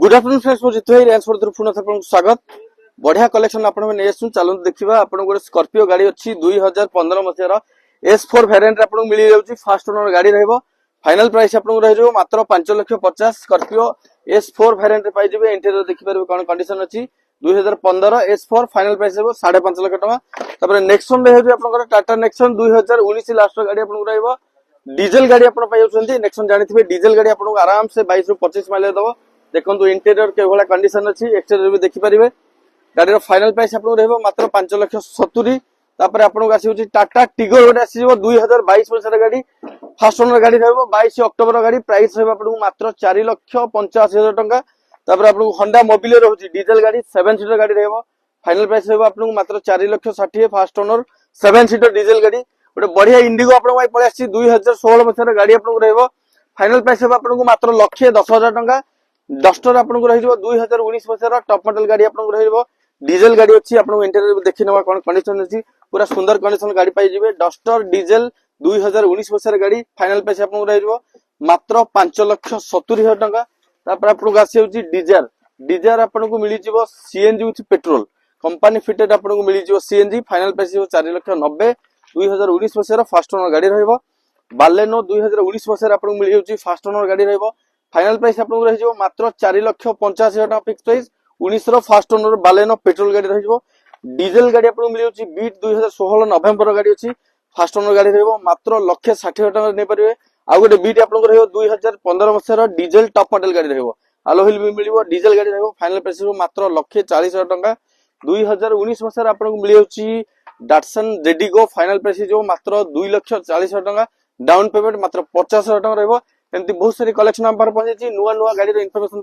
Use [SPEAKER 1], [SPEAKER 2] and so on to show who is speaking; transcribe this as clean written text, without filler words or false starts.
[SPEAKER 1] Good afternoon friends मो जितु भाई रेंज फोर पुनः आपको स्वागत। बढ़िया कलेक्शन आपण में नहीं चलू देखा आपन गोटे स्कॉर्पियो गाड़ी अच्छी 2015 मसीहार S4 वेरिएंट आपको मिल जाऊँगी। फास्ट ओनर गाड़ी रहिबो। फाइनल प्राइस आपको रही मात्र 5,50,000 स्कॉर्पियो S4 वेरिएंट रे पाइबे। इंटीरियर देखि पारे कोन कंडीशन अच्छी 2015 S4 फाइनल प्राइस है 5.5 लाख टका। तापर नेक्सन रे होजी आपन टाटा नेक्सन 2019 लास्ट गाड़ी आपन रहिबो। डीजल गाड़ी आपन पाइ जाउछन्ती। नेक्सन जानिथिबे डीजल गाड़ी आपन आराम से 22 ରୁ 25 माइलेज दबो। देखो इंटीरियर के भला कंडीशन अच्छी एक्सटीरियर भी देखि पारिबे। गाड़ी रो फाइनल प्राइस आपन रहबो मात्र 5,70,000। तापर आपन आसी टाटा टिगोर गोटे आसीबो 2022 मसीहार गाड़ी फास्ट ओनर गाड़ी रहबो। 22 अक्टोबर गाड़ी प्राइस रहबो आपन मात्र 4,85,000 टका। तापर आपन होंडा मोबिले रहउची डीजल गाड़ी 7 सीटर गाड़ी रहबो। फाइनल प्राइस रहबो आपन मात्र 4,60,000 फास्ट ओनर 7 सीटर डीजल गाड़ी। गोटे बढ़िया इंडिगो आपन भाई पळे आसी 2016 मसीहार गाड़ी आपन रहबो। फाइनल प्राइस रहबो आपन मात्र 1,10,000 टका। डस्टर आपन रहिबो 2019 मसीहार टॉप मॉडल गाड़ी आपन रहिबो। डीजल गाड़ी अच्छी आपन इंटीरियर देखि नवा कोन कंडीशन अछि। पूरा सुंदर कंडीशन गाड़ी पाई जिवे। डस्टर डीजल 2019 मसीहार गाड़ी फाइनल प्राइस आपन रहिबो मात्र 5,70,000 टका। तापर आपन आसी होची डिजायर डिजायर आपन को मिली जिवो CNG with petrol company fitted आपन को मिली जिवो सीएनजी। फाइनल प्राइस 4,90,000 2019 मसीहार फास्ट ओनर गाड़ी रहिबो। बालेनो 2019 मसीहार आपन को मिली होची फास्ट ओनर गाड़ी रहिबो। फाइनल प्राइस आपन रहि जो मात्र 4,85,000 टका फिक्स प्राइस। 19 रो फास्ट ओनर बालेनो पेट्रोल गाड़ी रहि जो। डीजल गाड़ी आपन मिली होची बीट 2016 नवेम्बर गाड़ी अछि। फास्ट ओनर गाड़ी रहिबो मात्र 1,60,000 टका नै परिबे। आ गोटे बीट आपन रहिबो 2015 मसीहार डीजल टॉप मॉडल गाड़ी रहिबो। अलोहिल भी मिलिबो डीजल गाड़ी रहिबो। फाइनल प्राइस मात्र 1,40,000 टका। 2019 मसीहार आपन को मिली होची डाटसन जेडिगो फाइनल प्राइस जो मात्र 2,40,000 टका। डाउन पेमेंट मात्र 50,000 टका रहिबो। एमती बहुत सारी कलेक्शन हम पर पहुंची नुआ नुआ गाड़ी रो इन्फॉर्मेशन